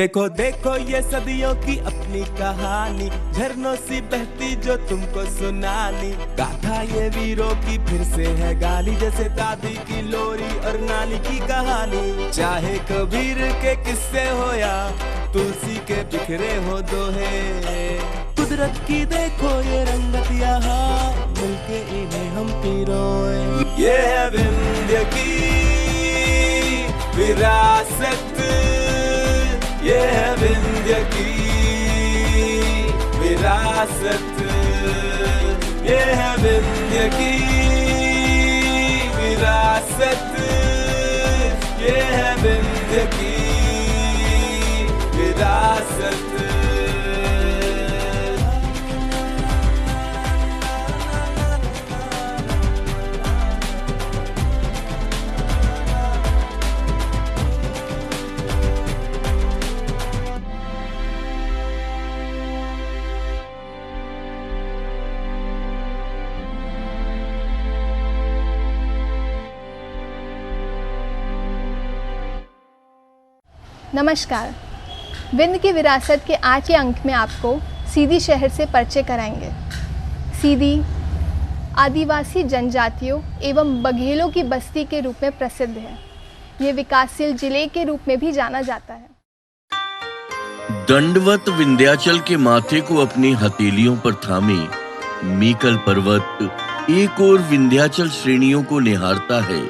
देखो देखो ये सदियों की अपनी कहानी, झरनों सी बहती जो तुमको सुनानी। गाथा ये वीरों की फिर से है गाली, जैसे दादी की लोरी और नानी की कहानी। चाहे कबीर के किस्से हो या तुलसी के बिखरे हो दोहे, कुदरत की देखो ये रंगत यहाँ, मिलके इन्हें हम पिरोए। ये है विंध्य की विरासत, ये है विंध्य की विरासत, ये है विंध्य की विरासत, ये है विंध्य की विरासत। नमस्कार। विंध्य की विरासत के आज के अंक में आपको सीधी शहर से परिचय कराएंगे। सीधी आदिवासी जनजातियों एवं बघेलों की बस्ती के रूप में प्रसिद्ध है। ये विकासशील जिले के रूप में भी जाना जाता है। दंडवत विंध्याचल के माथे को अपनी हथेलियों पर थामे मीकल पर्वत एक ओर विंध्याचल श्रेणियों को निहारता है,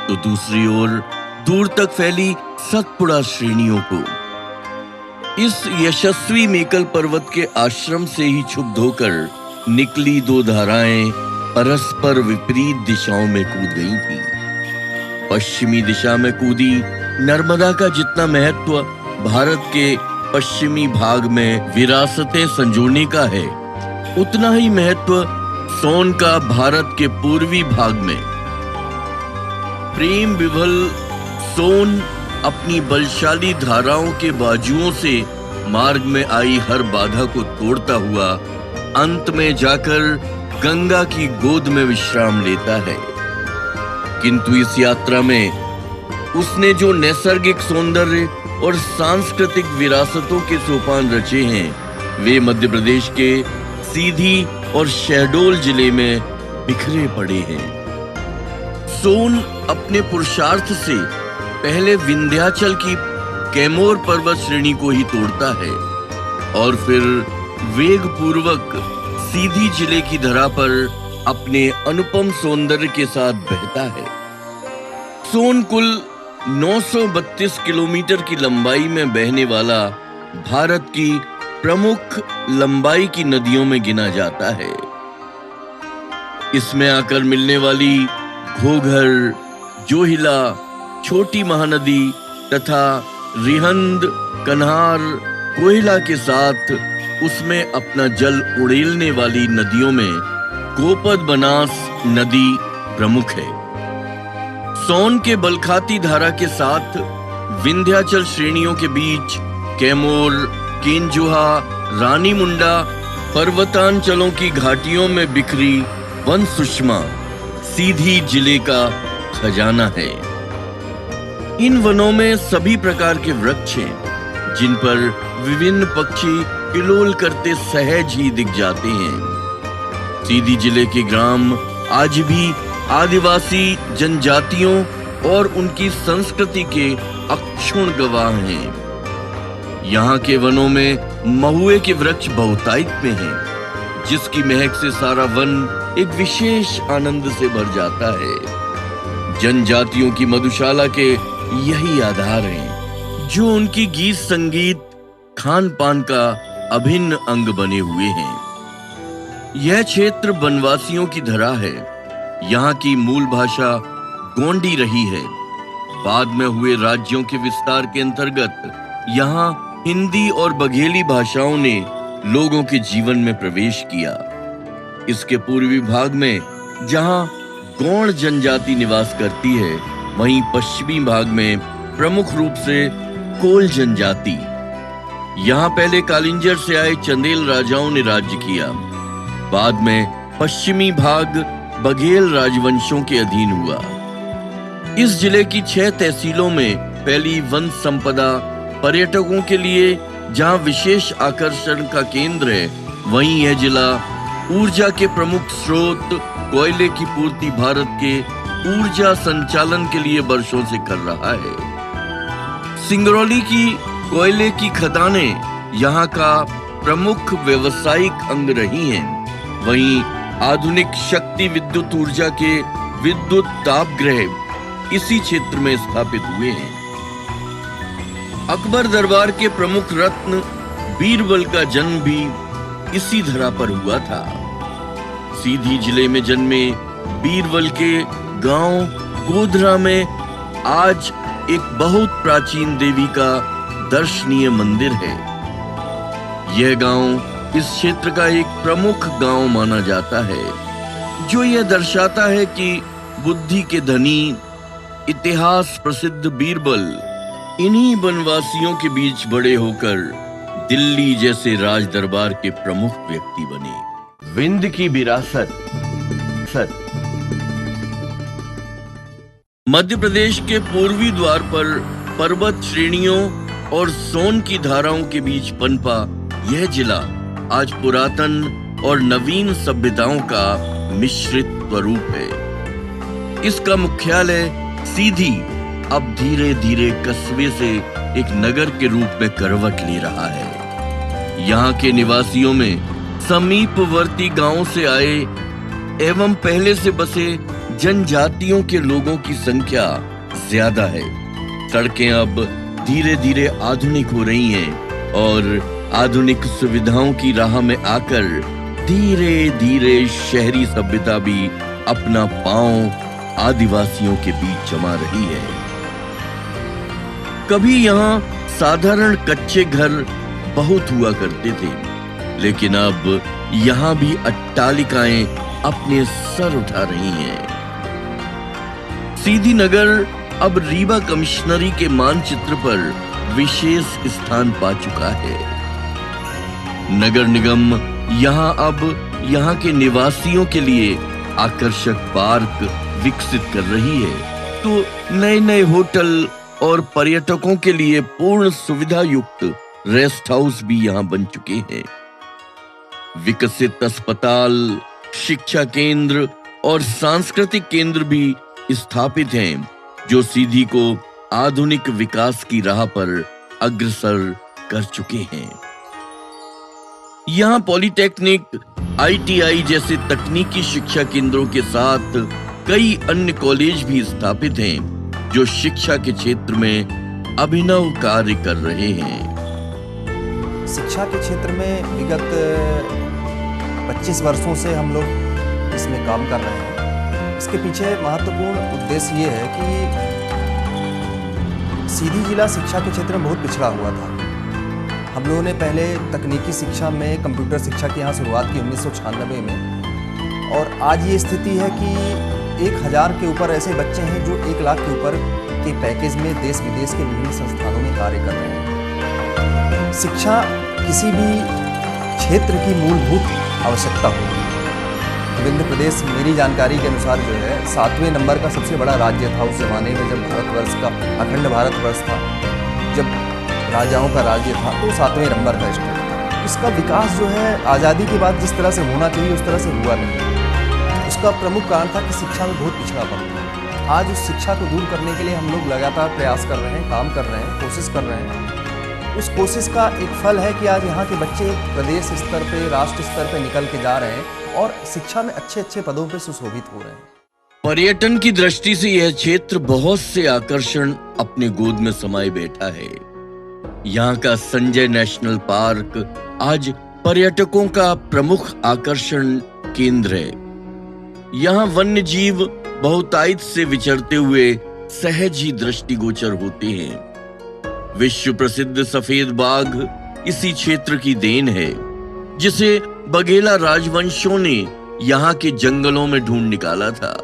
तो दूसरी ओर दूर तक फैली सतपुड़ा श्रेणियों को। इस यशस्वी मेकल पर्वत के आश्रम से ही क्षुब्ध होकर निकली दो धाराएं परस्पर विपरीत दिशाओं में कूद गई थी। पश्चिमी दिशा में कूदी नर्मदा का जितना महत्व भारत के पश्चिमी भाग में विरासतें संजोने का है, उतना ही महत्व सोन का भारत के पूर्वी भाग में। प्रेम विभल सोन अपनी बलशाली धाराओं के बाजुओं से मार्ग में आई हर बाधा को तोड़ता हुआ अंत में जाकर गंगा की गोद में विश्राम लेता है। किंतु इस यात्रा में उसने जो नैसर्गिक सौंदर्य और सांस्कृतिक विरासतों के सोपान रचे हैं, वे मध्य प्रदेश के सीधी और शहडोल जिले में बिखरे पड़े हैं। सोन अपने पुरुषार्थ से पहले विंध्याचल की कैमोर पर्वत श्रेणी को ही तोड़ता है और फिर वेग पूर्वक सीधी जिले की धरा पर अपने अनुपम सौंदर्य के साथ बहता है। सोन कुल 932 किलोमीटर की लंबाई में बहने वाला भारत की प्रमुख लंबाई की नदियों में गिना जाता है। इसमें आकर मिलने वाली घोघर, जोहिला, छोटी महानदी तथा रिहंद, कन्हार, कोयला के साथ उसमें अपना जल उड़ेलने वाली नदियों में गोपद बनास नदी प्रमुख है। सोन के बलखाती धारा के साथ विंध्याचल श्रेणियों के बीच कैमोर, केंजुहा, रानी मुंडा पर्वतांचलों की घाटियों में बिखरी वन सुषमा सीधी जिले का खजाना है। इन वनों में सभी प्रकार के वृक्ष हैं, जिन पर विभिन्न पक्षी किलोल करते सहज ही दिख जाते हैं। सीधी जिले के ग्राम आज भी आदिवासी जनजातियों और उनकी संस्कृति के अक्षुण गवाह हैं। यहाँ के वनों में महुए के वृक्ष बहुतायत में हैं, जिसकी महक से सारा वन एक विशेष आनंद से भर जाता है। जनजातियों की मधुशाला के यही आधार हैं, जो उनकी गीत संगीत खान पान का अभिन्न अंग बने हुए हैं। यह क्षेत्र वनवासियों की धरा है। यहाँ की मूल भाषा गोंडी रही है। बाद में हुए राज्यों के विस्तार के अंतर्गत यहाँ हिंदी और बघेली भाषाओं ने लोगों के जीवन में प्रवेश किया। इसके पूर्वी भाग में जहाँ गौड़ जनजाति निवास करती है, वहीं पश्चिमी भाग में प्रमुख रूप से कोल जनजाति। यहाँ पहले कालिंजर से आए चंदेल राजाओं ने राज्य किया। बाद में पश्चिमी भाग बघेल राजवंशों के अधीन हुआ। इस जिले की 6 तहसीलों में फैली वन संपदा पर्यटकों के लिए जहां विशेष आकर्षण का केंद्र है, वहीं यह जिला ऊर्जा के प्रमुख स्रोत कोयले की पूर्ति भारत के ऊर्जा संचालन के लिए वर्षों से कर रहा है। सिंगरौली की कोयले की खदानें यहाँ का प्रमुख व्यवसायिक अंग रही हैं। वहीं आधुनिक शक्ति विद्युत ऊर्जा के विद्युत ताप गृह इसी क्षेत्र में स्थापित हुए हैं। अकबर दरबार के प्रमुख रत्न बीरबल का जन्म भी इसी धरा पर हुआ था। सीधी जिले में जन्मे बीरबल के गांव गोधरा में आज एक बहुत प्राचीन देवी का दर्शनीय मंदिर है। यह गांव इस क्षेत्र का एक प्रमुख गांव माना जाता है, जो यह दर्शाता है कि बुद्धि के धनी इतिहास प्रसिद्ध बीरबल इन्हीं वनवासियों के बीच बड़े होकर दिल्ली जैसे राज दरबार के प्रमुख व्यक्ति बने। विंध्य की विरासत। मध्य प्रदेश के पूर्वी द्वार पर पर्वत श्रेणियों और सोन की धाराओं के बीच पनपा यह जिला आज पुरातन और नवीन सभ्यताओं का मिश्रित स्वरूप है। इसका मुख्यालय सीधी अब धीरे धीरे कस्बे से एक नगर के रूप में करवट ले रहा है। यहाँ के निवासियों में समीपवर्ती गांवों से आए एवं पहले से बसे जनजातियों के लोगों की संख्या ज्यादा है। सड़कें अब धीरे धीरे आधुनिक हो रही हैं और आधुनिक सुविधाओं की राह में आकर धीरे धीरे शहरी सभ्यता भी अपना पांव आदिवासियों के बीच जमा रही है। कभी यहाँ साधारण कच्चे घर बहुत हुआ करते थे, लेकिन अब यहाँ भी अट्टालिकाएं अपने सर उठा रही हैं। सीधी नगर अब रीवा कमिश्नरी के मानचित्र पर विशेष स्थान पा चुका है। नगर निगम यहाँ अब यहाँ के निवासियों के लिए आकर्षक पार्क विकसित कर रही है, तो नए नए होटल और पर्यटकों के लिए पूर्ण सुविधा युक्त रेस्ट हाउस भी यहाँ बन चुके हैं। विकसित अस्पताल, शिक्षा केंद्र और सांस्कृतिक केंद्र भी स्थापित हैं, जो सीधी को आधुनिक विकास की राह पर अग्रसर कर चुके हैं। यहाँ पॉलिटेक्निक, ITI जैसे तकनीकी शिक्षा केंद्रों के साथ कई अन्य कॉलेज भी स्थापित हैं, जो शिक्षा के क्षेत्र में अभिनव कार्य कर रहे हैं। शिक्षा के क्षेत्र में विगत 25 वर्षों से हम लोग इसमें काम कर रहे हैं। इसके पीछे महत्वपूर्ण उद्देश्य ये है कि सीधी जिला शिक्षा के क्षेत्र में बहुत पिछड़ा हुआ था। हम लोगों ने पहले तकनीकी शिक्षा में कंप्यूटर शिक्षा की यहाँ शुरुआत की 1996 में, और आज ये स्थिति है कि 1000 के ऊपर ऐसे बच्चे हैं जो 1 लाख के ऊपर के पैकेज में देश विदेश के विभिन्न संस्थानों में कार्य कर रहे हैं। शिक्षा किसी भी क्षेत्र की मूलभूत आवश्यकता होगी। मध्य प्रदेश मेरी जानकारी के अनुसार जो है 7वें नंबर का सबसे बड़ा राज्य था उस जमाने में, जब भारतवर्ष का अखंड भारतवर्ष था, जब राजाओं का राज्य था, तो 7वें नंबर का स्टेट था। इसका विकास जो है आज़ादी के बाद जिस तरह से होना चाहिए उस तरह से हुआ नहीं। उसका प्रमुख कारण था कि शिक्षा में बहुत पिछड़ापन था। आज उस शिक्षा को दूर करने के लिए हम लोग लगातार प्रयास कर रहे हैं, काम कर रहे हैं, कोशिश कर रहे हैं। उस कोशिश का एक फल है कि आज यहाँ के बच्चे प्रदेश स्तर पे, राष्ट्र स्तर पे निकल के जा रहे हैं और शिक्षा में अच्छे अच्छे पदों पे सुशोभित हो रहे हैं। पर्यटन की दृष्टि से यह क्षेत्र बहुत से आकर्षण अपने गोद में समाये बैठा है। यहाँ का संजय नेशनल पार्क आज पर्यटकों का प्रमुख आकर्षण केंद्र है। यहाँ वन्य जीव बहुतायत से विचरते हुए सहज ही दृष्टिगोचर होते हैं। विश्व प्रसिद्ध सफेद बाघ इसी क्षेत्र की देन है, जिसे बघेला राजवंशों ने यहाँ के जंगलों में ढूंढ निकाला था।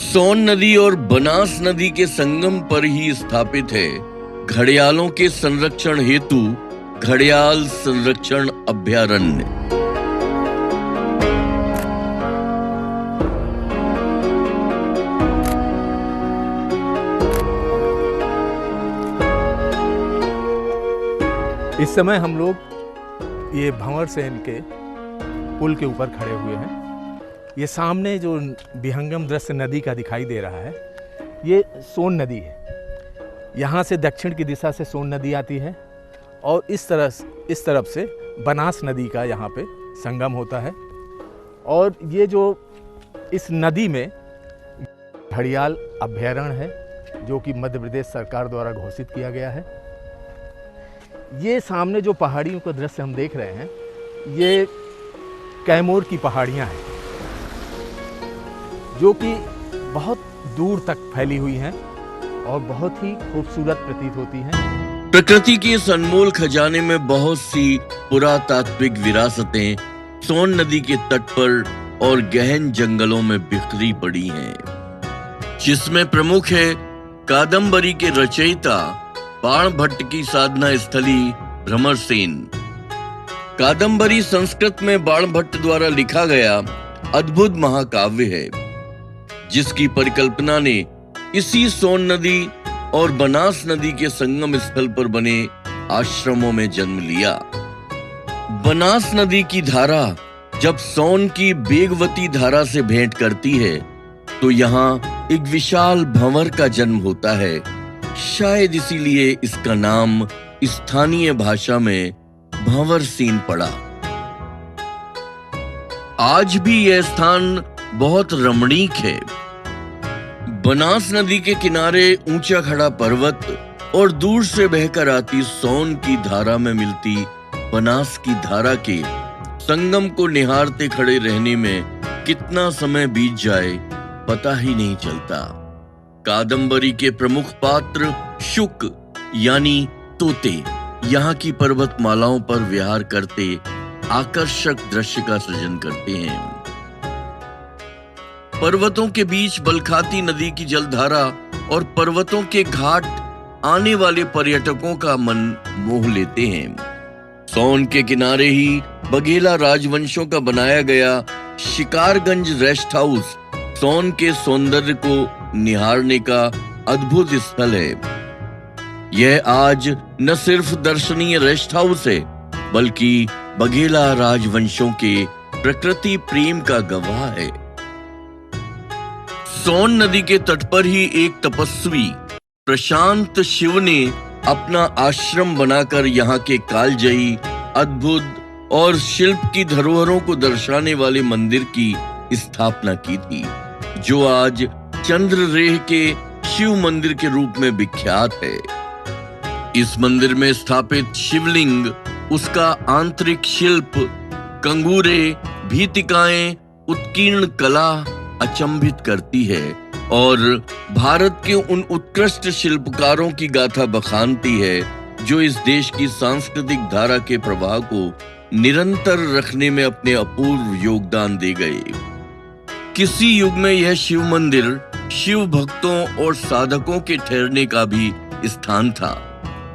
सोन नदी और बनास नदी के संगम पर ही स्थापित है घड़ियालों के संरक्षण हेतु घड़ियाल संरक्षण अभयारण्य। इस समय हम लोग ये भंवर सेन के पुल के ऊपर खड़े हुए हैं। ये सामने जो विहंगम दृश्य नदी का दिखाई दे रहा है, ये सोन नदी है। यहाँ से दक्षिण की दिशा से सोन नदी आती है और इस तरफ से बनास नदी का यहाँ पे संगम होता है। और ये जो इस नदी में घड़ियाल अभयारण्य है जो कि मध्य प्रदेश सरकार द्वारा घोषित किया गया है। ये सामने जो पहाड़ियों का दृश्य हम देख रहे हैं, ये कैमूर की पहाड़ियाँ हैं जो कि बहुत दूर तक फैली हुई हैं और बहुत ही खूबसूरत प्रतीत होती हैं। प्रकृति के इस अनमोल खजाने में बहुत सी पुरातात्विक विरासतें सोन नदी के तट पर और गहन जंगलों में बिखरी पड़ी हैं, जिसमें प्रमुख है कादम्बरी के रचयिता बाणभट्ट की साधना स्थली भ्रमरसेन। कादम्बरी संस्कृत में बाणभट्ट द्वारा लिखा गया अद्भुत महाकाव्य है, जिसकी परिकल्पना ने इसी सोन नदी और बनास नदी के संगम स्थल पर बने आश्रमों में जन्म लिया। बनास नदी की धारा जब सोन की बेगवती धारा से भेंट करती है तो यहाँ एक विशाल भंवर का जन्म होता है। शायद इसीलिए इसका नाम स्थानीय भाषा में भंवर सीन पड़ा। आज भी यह स्थान बहुत रमणीक है। बनास नदी के किनारे ऊंचा खड़ा पर्वत और दूर से बहकर आती सोन की धारा में मिलती बनास की धारा के संगम को निहारते खड़े रहने में कितना समय बीत जाए पता ही नहीं चलता। कादम्बरी के प्रमुख पात्र शुक यानी तोते यहाँ की पर्वतमालाओं पर विहार करते आकर्षक दृश्य का सृजन करते हैं। पर्वतों के बीच बलखाती नदी की जलधारा और पर्वतों के घाट आने वाले पर्यटकों का मन मोह लेते हैं। सोन के किनारे ही बघेला राजवंशों का बनाया गया शिकारगंज रेस्ट हाउस सोन के सौंदर्य को निहारने का अद्भुत स्थल है। यह आज न सिर्फ दर्शनीय रेस्ट हाउस है, बल्कि बघेला राजवंशों के प्रकृति प्रेम का गवाह है। सोन नदी के तट पर ही एक तपस्वी प्रशांत शिव ने अपना आश्रम बनाकर यहाँ के कालजयी अद्भुत और शिल्प की धरोहरों को दर्शाने वाले मंदिर की स्थापना की थी, जो आज चंद्ररेह के शिव मंदिर के रूप में विख्यात है। इस मंदिर में स्थापित शिवलिंग, उसका आंतरिक शिल्प, कंगूरे, भीतिकाएं, उत्कीर्ण कला अचंभित करती है और भारत के उन उत्कृष्ट शिल्पकारों की गाथा बखानती है जो इस देश की सांस्कृतिक धारा के प्रवाह को निरंतर रखने में अपने अपूर्व योगदान दे गए। किसी युग में यह शिव मंदिर शिव भक्तों और साधकों के ठहरने का भी स्थान था,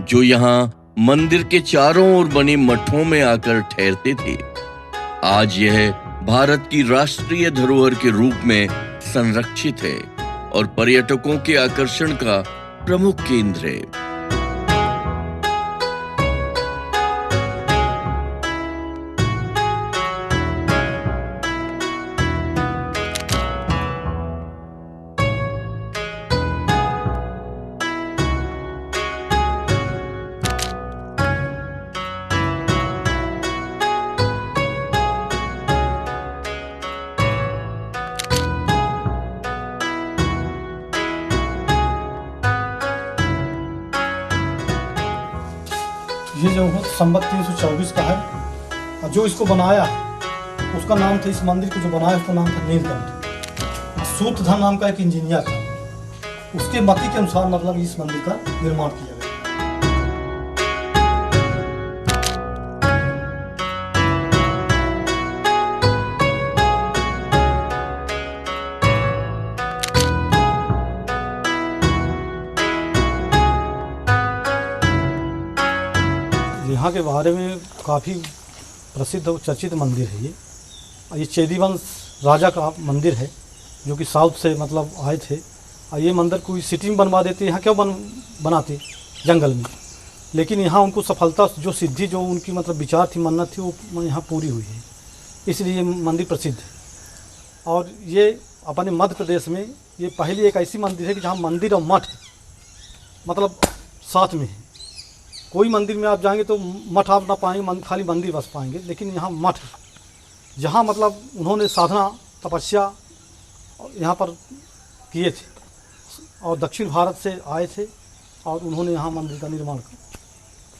जो यहाँ मंदिर के चारों ओर बने मठों में आकर ठहरते थे। आज यह भारत की राष्ट्रीय धरोहर के रूप में संरक्षित है और पर्यटकों के आकर्षण का प्रमुख केंद्र है। ये जो संवत 324 का है, और जो इसको बनाया उसका नाम था, इस मंदिर को जो बनाया उसका नाम था नीलकंठ। सूत्रधर नाम का एक इंजीनियर था, उसके मति के अनुसार मतलब इस मंदिर का निर्माण किया गया। यहाँ के बारे में काफ़ी प्रसिद्ध और चर्चित मंदिर है ये चेदीवंश राजा का मंदिर है, जो कि साउथ से मतलब आए थे। और ये मंदिर कोई सिटी में बनवा देते, यहाँ क्यों बनाते जंगल में, लेकिन यहाँ उनको सफलता, जो सिद्धि, जो उनकी मतलब विचार थी, मन्नत थी, वो यहाँ पूरी हुई है, इसलिए ये मंदिर प्रसिद्ध है। और ये अपने मध्य प्रदेश में ये पहली एक ऐसी मंदिर है कि जहाँ मंदिर और मठ मतलब साथ में है। कोई मंदिर में आप जाएंगे तो मठ आप ना पाएंगे, खाली मंदिर बस पाएंगे, लेकिन यहाँ मठ है, जहाँ मतलब उन्होंने साधना तपस्या यहाँ पर किए थे और दक्षिण भारत से आए थे और उन्होंने यहाँ मंदिर का निर्माण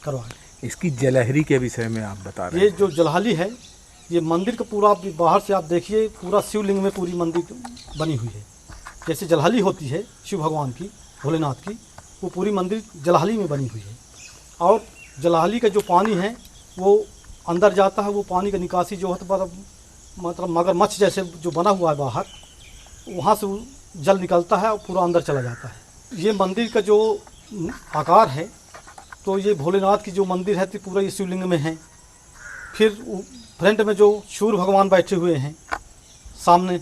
करवाया। इसकी जलहरी के विषय में आप बता रहे ये हैं। जो जलहाली है, ये मंदिर का पूरा बाहर से आप देखिए, पूरा शिवलिंग में पूरी मंदिर बनी हुई है। जैसे जलहाली होती है शिव भगवान की, भोलेनाथ की, वो पूरी मंदिर जलहाली में बनी हुई है। और जलहाली का जो पानी है वो अंदर जाता है, वो पानी का निकासी जो है तो मतलब मगरमच्छ जैसे जो बना हुआ है बाहर, वहाँ से वो जल निकलता है और पूरा अंदर चला जाता है। ये मंदिर का जो आकार है, तो ये भोलेनाथ की जो मंदिर है तो पूरा ये शिवलिंग में है। फिर फ्रंट में जो सूर्य भगवान बैठे हुए हैं, सामने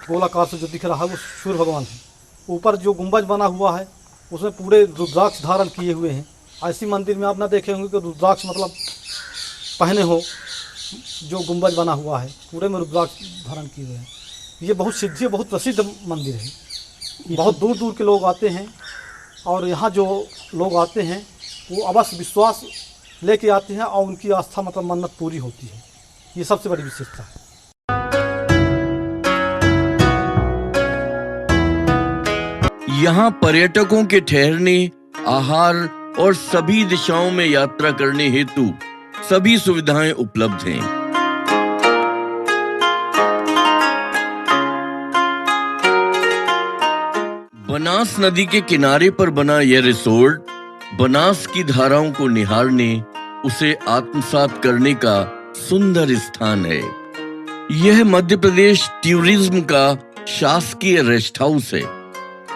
गोलाकार से जो दिख रहा है वो सूर्य भगवान है। ऊपर जो गुंबज बना हुआ है उसमें पूरे रुद्राक्ष धारण किए हुए हैं। ऐसी मंदिर में आप ना देखे होंगे कि रुद्राक्ष मतलब पहने हो, जो गुंबज बना हुआ है पूरे में रुद्राक्ष धारण किए हुए हैं। ये बहुत सिद्धि, बहुत प्रसिद्ध मंदिर है। बहुत दूर दूर के लोग आते हैं और यहाँ जो लोग आते हैं वो अवश्य विश्वास लेके आते हैं और उनकी आस्था मतलब मन्नत पूरी होती है। ये सबसे बड़ी विशेषता है। यहाँ पर्यटकों के ठहरने, आहार और सभी दिशाओं में यात्रा करने हेतु सभी सुविधाएं उपलब्ध हैं। बनास नदी के किनारे पर बना यह रिसोर्ट बनास की धाराओं को निहारने, उसे आत्मसात करने का सुंदर स्थान है। यह मध्य प्रदेश टूरिज्म का शासकीय रेस्ट हाउस है,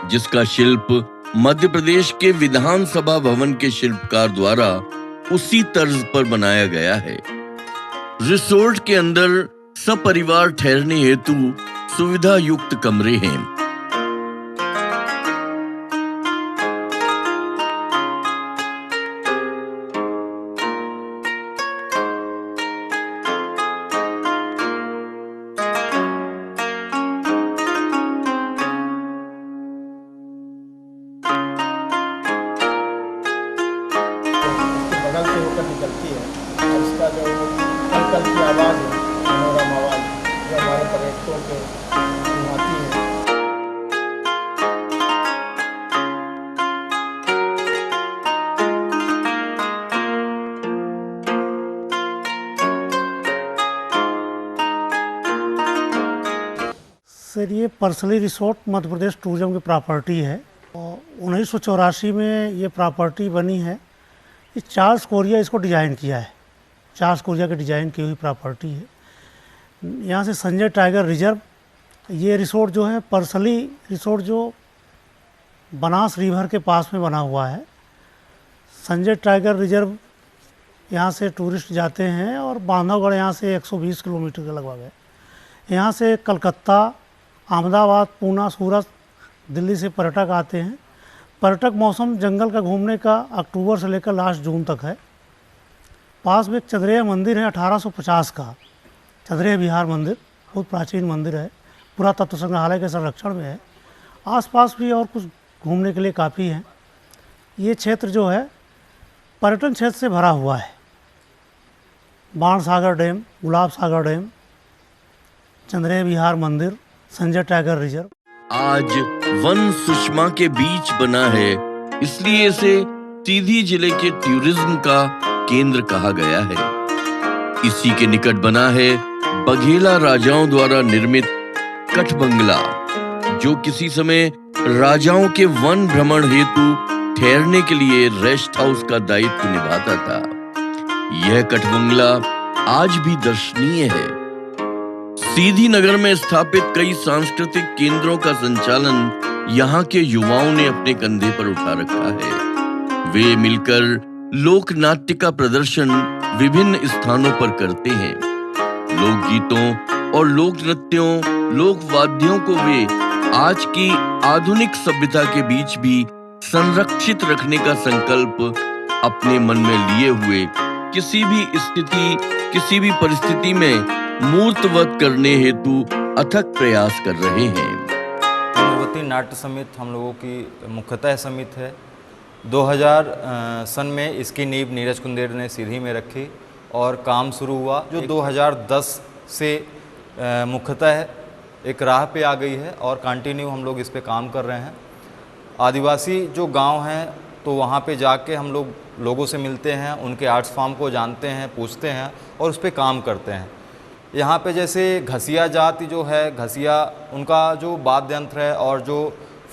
जिसका शिल्प मध्य प्रदेश के विधानसभा भवन के शिल्पकार द्वारा उसी तर्ज पर बनाया गया है। रिसोर्ट के अंदर सपरिवार ठहरने हेतु सुविधा युक्त कमरे हैं। बगल से होकर निकलती है और इसका जो कल की आवाज़ है, मनोरम आवाज़, जो हमारे पर्यटकों के आती है। सर, ये परसली रिसोर्ट मध्य प्रदेश टूरिज्म की प्रॉपर्टी है और 1984 में ये प्रॉपर्टी बनी है। ये चार्ल्स कोरिया इसको डिज़ाइन किया है, चार्ल्स कोरिया के डिज़ाइन की हुई प्रॉपर्टी है। यहाँ से संजय टाइगर रिजर्व, ये रिसोर्ट जो है परसली रिसोर्ट जो बनास रिवर के पास में बना हुआ है। संजय टाइगर रिजर्व यहाँ से टूरिस्ट जाते हैं और बांधवगढ़ यहाँ से 120 किलोमीटर के लगभग है। यहाँ से कलकत्ता, अहमदाबाद, पूना, सूरत, दिल्ली से पर्यटक आते हैं। पर्यटक मौसम जंगल का घूमने का अक्टूबर से लेकर लास्ट जून तक है। पास में एक चंद्रेय मंदिर है 1850 का, चंद्रेय विहार मंदिर, बहुत प्राचीन मंदिर है, पुरातत्व संग्रहालय के संरक्षण में है। आसपास भी और कुछ घूमने के लिए काफ़ी है। ये क्षेत्र जो है पर्यटन क्षेत्र से भरा हुआ है। बाणसागर डैम, गुलाब सागर डैम, चंद्रेय विहार मंदिर, संजय टाइगर रिजर्व। आज वन सुषमा के बीच बना है, इसलिए इसे सीधी जिले के टूरिज्म का केंद्र कहा गया है। इसी के निकट बना है बघेला राजाओं द्वारा निर्मित कठबंगला, जो किसी समय राजाओं के वन भ्रमण हेतु ठहरने के लिए रेस्ट हाउस का दायित्व निभाता था। यह कठबंगला आज भी दर्शनीय है। सीधी नगर में स्थापित कई सांस्कृतिक केंद्रों का संचालन यहाँ के युवाओं ने अपने कंधे पर उठा रखा है। वे मिलकर लोक नाट्य का प्रदर्शन विभिन्न स्थानों पर करते हैं। लोक गीतों और लोक नृत्यों, लोक वाद्यों को वे आज की आधुनिक सभ्यता के बीच भी संरक्षित रखने का संकल्प अपने मन में लिए हुए किसी भी स्थिति, किसी भी परिस्थिति में मूर्तवत करने हेतु अथक प्रयास कर रहे हैं। अमरवती नाट्य समिति हम लोगों की मुख्यतः समिति है। 2000 सन में इसकी नींव नीरज कुंदेर ने सीधी में रखी और काम शुरू हुआ, जो 2010 से मुख्यतः एक राह पे आ गई है और कंटिन्यू हम लोग इस पे काम कर रहे हैं। आदिवासी जो गांव हैं तो वहाँ पे जाके हम लोग लोगों से मिलते हैं, उनके आर्ट्स फॉर्म को जानते हैं, पूछते हैं और उस पे काम करते हैं। यहाँ पे जैसे घसिया जाति जो है, घसिया उनका जो वाद्य यंत्र है और जो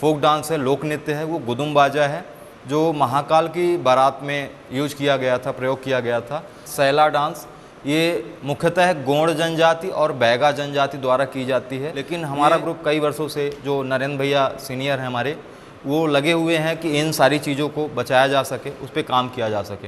फोक डांस है, लोक नृत्य है, वो गुदुम बाजा है, जो महाकाल की बारात में यूज किया गया था, प्रयोग किया गया था। सैला डांस ये मुख्यतः गोंड जनजाति और बैगा जनजाति द्वारा की जाती है, लेकिन हमारा ग्रुप कई वर्षों से, जो नरेंद्र भैया सीनियर हैं हमारे, वो लगे हुए हैं कि इन सारी चीज़ों को बचाया जा सके, उस पर काम किया जा सके।